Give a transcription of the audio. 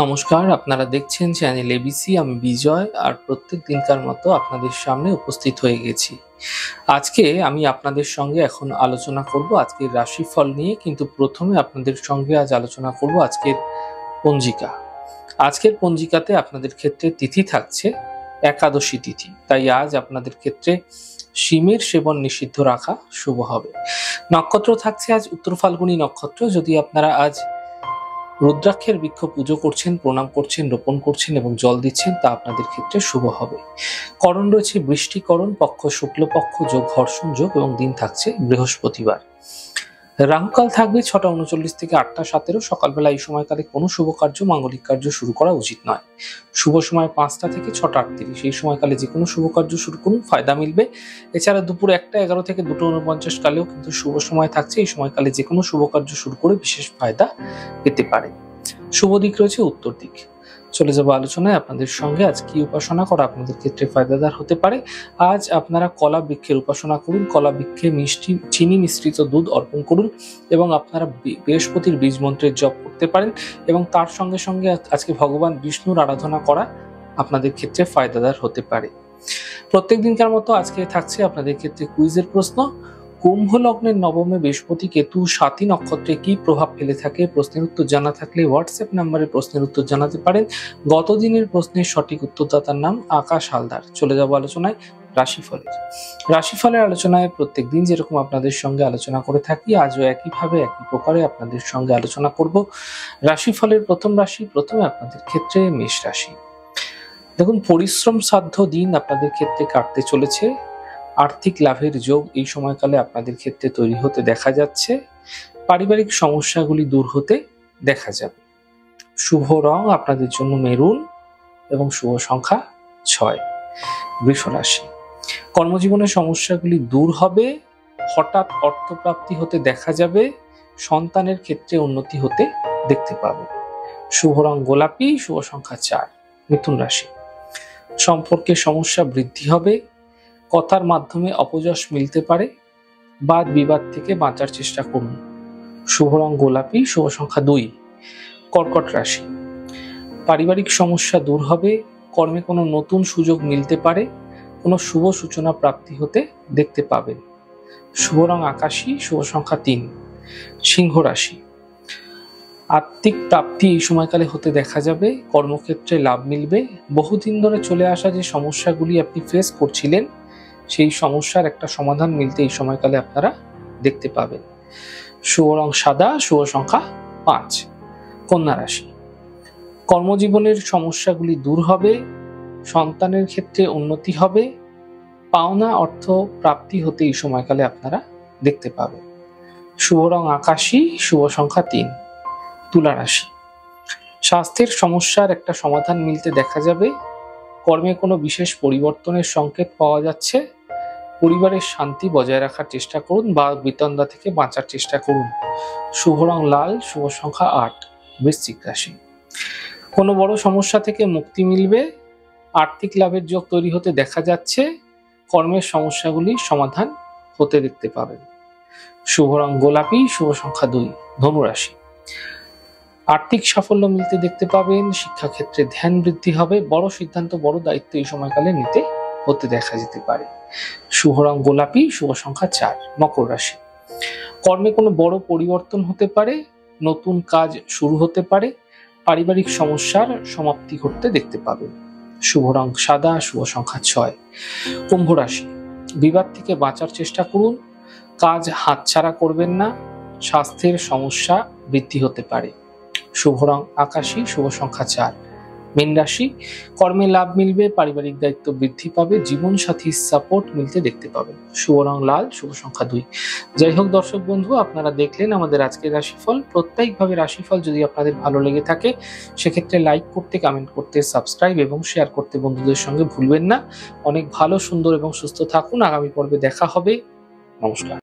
নমস্কার, আপনারা দেখছেন চ্যানেল এবিসি। আমি বিজয়, আর প্রত্যেক দিনকার মতো আপনাদের সামনে উপস্থিত হয়ে গেছি। আজকে আমি আপনাদের সঙ্গে এখন আলোচনা করব আজকের রাশিফল নিয়ে, কিন্তু প্রথমে আপনাদের সঙ্গে আজ আলোচনা করব আজকের পঞ্জিকা। আজকের পঞ্জিকাতে আপনাদের ক্ষেত্রে তিথি থাকছে একাদশী তিথি, তাই আজ আপনাদের ক্ষেত্রে শিমের সেবন নিষিদ্ধ রাখা শুভ হবে। নক্ষত্র থাকছে আজ উত্তর ফাল্গুনী নক্ষত্র। যদি আপনারা আজ রুদ্রাক্ষের বৃক্ষ পুজো করছেন, প্রণাম করছেন, রোপণ করছেন এবং জল দিচ্ছেন, তা আপনাদের ক্ষেত্রে শুভ হবে। করণ রয়েছে বৃষ্টিকরণ, পক্ষ শুক্লপক্ষ যোগ ঘর্ষণ যোগ এবং দিন থাকছে বৃহস্পতিবার। রাহুকাল থাকবে 6টা 39 থেকে 8টা 17। সকালবেলা এই সময়কালে কোনো শুভ কার্য, মাঙ্গলিক কার্য শুরু করা উচিত নয়। শুভ সময় 5টা থেকে 6টা 38। এই সময়কালে যে কোনো শুভ কার্য শুরু করুন, ফায়দা মিলবে। এছাড়া দুপুর 1টা 11 থেকে 2টা 49 কালেও কিন্তু শুভ সময় থাকছে। এই সময়কালে যে কোনো শুভ কার্য শুরু করে বিশেষ ফায়দা পেতে পারে। শুভ দিক রয়েছে উত্তর দিক। চলে যাবো আলোচনায়। আপনাদের সঙ্গে আজ কি উপাসনা করা আপনাদের ক্ষেত্রে ফায়দাদার হতে পারে। আজ আপনারা কলা বৃক্ষের উপাসনা করুন। কলা বৃক্ষে চিনি মিশ্রিত দুধ অর্পণ করুন এবং আপনারা বৃহস্পতির বীজ মন্ত্রের জপ করতে পারেন এবং তার সঙ্গে সঙ্গে আজকে ভগবান বিষ্ণুর আরাধনা করা আপনাদের ক্ষেত্রে ফায়দাদার হতে পারে। প্রত্যেক দিনকার মতো আজকে থাকছে আপনাদের ক্ষেত্রে কুইজের প্রশ্ন। কুম্ভ লগ্নের নবমে বৃহস্পতি কেতু 7ই নক্ষত্রে কি প্রভাব ফেলে থাকে? প্রশ্নের উত্তর জানা থাকলে হোয়াটসঅ্যাপ নাম্বারে প্রশ্নের উত্তর জানাতে পারেন। গত দিনের প্রশ্নের সঠিক উত্তরদাতার নাম আকাশ হালদার। চলে যাব আলোচনায় রাশিফলের আলোচনায়। প্রত্যেক দিন যেরকম আপনাদের সঙ্গে আলোচনা করে থাকি, আজও একইভাবে একই প্রকারে আপনাদের সঙ্গে আলোচনা করব। রাশিফলের প্রথম রাশি, প্রথমে আপনাদের ক্ষেত্রে মেষ রাশি। দেখুন, পরিশ্রম সাধ্য দিন আপনাদের ক্ষেত্রে কাটতে চলেছে। আর্থিক লাভের যোগ এই সময়কালে আপনাদের ক্ষেত্রে তৈরি হতে দেখা যাচ্ছে। পারিবারিক সমস্যাগুলি দূর হতে দেখা যাবে। শুভ রং আপনাদের জন্য মেরুন এবং শুভ সংখ্যা 6। বৃষ রাশি। কর্মজীবনের সমস্যাগুলি দূর হবে। হঠাৎ অর্থপ্রাপ্তি হতে দেখা যাবে। সন্তানের ক্ষেত্রে উন্নতি হতে দেখতে পাবে। শুভ রং গোলাপি, শুভ সংখ্যা 4। মিথুন রাশি। সম্পর্কে সমস্যা বৃদ্ধি হবে। কথার মাধ্যমে অপযশ মিলতে পারে। বাদ বিবাদ থেকে বাঁচার চেষ্টা করুন। শুভ রং গোলাপি, শুভ সংখ্যা 2। কর্কট রাশি। পারিবারিক সমস্যা দূর হবে। কর্মে কোনো নতুন সুযোগ মিলতে পারে। কোনো শুভ সূচনা প্রাপ্তি হতে দেখতে পাবেন। শুভ রং আকাশী, শুভ সংখ্যা 3। সিংহ রাশি। আর্থিক প্রাপ্তি এই সময়কালে হতে দেখা যাবে। কর্মক্ষেত্রে লাভ মিলবে। বহুদিন ধরে চলে আসা যে সমস্যাগুলি আপনি ফেস করছিলেন, সেই সমস্যার একটা সমাধান মিলতে এই সময়কালে আপনারা দেখতে পাবেন। শুভ রং সাদা, শুভ সংখ্যা 5। কন্যা রাশি। কর্মজীবনের সমস্যাগুলি দূর হবে। সন্তানের ক্ষেত্রে উন্নতি হবে। পাওনা অর্থ প্রাপ্তি হতে এই সময়কালে আপনারা দেখতে পাবেন। শুভ রং আকাশী, শুভ সংখ্যা 3। তুলা রাশি। স্বাস্থ্যের সমস্যার একটা সমাধান মিলতে দেখা যাবে। কর্মে কোনো বিশেষ পরিবর্তনের সংকেত পাওয়া যাচ্ছে। পরিবারের শান্তি বজায় রাখার চেষ্টা করুন বা বিতণ্ডা থেকে বাঁচার চেষ্টা করুন। শুভ রং লাল, শুভ সংখ্যা 8। বৃশ্চিক রাশি। কোনো বড় সমস্যা থেকে মুক্তি মিলবে। আর্থিক লাভের যোগ তৈরি হতে দেখা যাচ্ছে। কর্মের সমস্যাগুলি সমাধান হতে দেখতে পাবেন। শুভ রং গোলাপি, শুভ সংখ্যা 2। ধনু রাশি। আর্থিক সাফল্য মিলতে দেখতে পাবেন। শিক্ষাক্ষেত্রে ধ্যান বৃদ্ধি হবে। বড় সিদ্ধান্ত, বড় দায়িত্ব এই সময়কালে নিতে হতে দেখা যেতে পারে। শুভ রং গোলাপি, শুভ সংখ্যা 4। মকর রাশি। কর্মে কোনো বড় পরিবর্তন হতে পারে। নতুন কাজ শুরু হতে পারে। পারিবারিক সমস্যার সমাপ্তি ঘটতে দেখতে পাবেন। শুভ রং সাদা, শুভ সংখ্যা 6। কুম্ভ রাশি। বিবাদ থেকে বাঁচার চেষ্টা করুন। কাজ হাতছাড়া করবেন না। স্বাস্থ্যের সমস্যা বৃদ্ধি হতে পারে। শুভ রং আকাশী, শুভ সংখ্যা 4। মীন রাশি। কর্মে লাভ মিলবে। পারিবারিক দায়িত্ব বৃদ্ধি পাবে। জীবন সাথীর সাপোর্ট মিলতে দেখতে পাবেন। শুভ রং লাল, শুভ সংখ্যা 2। যাই হোক দর্শক বন্ধু, আপনারা দেখলেন আমাদের আজকের রাশিফল। প্রত্যেকভাবে রাশিফল যদি আপনাদের ভালো লেগে থাকে, সেক্ষেত্রে লাইক করতে, কমেন্ট করতে, সাবস্ক্রাইব এবং শেয়ার করতে বন্ধুদের সঙ্গে ভুলবেন না। অনেক ভালো, সুন্দর এবং সুস্থ থাকুন। আগামী পর্বে দেখা হবে। নমস্কার।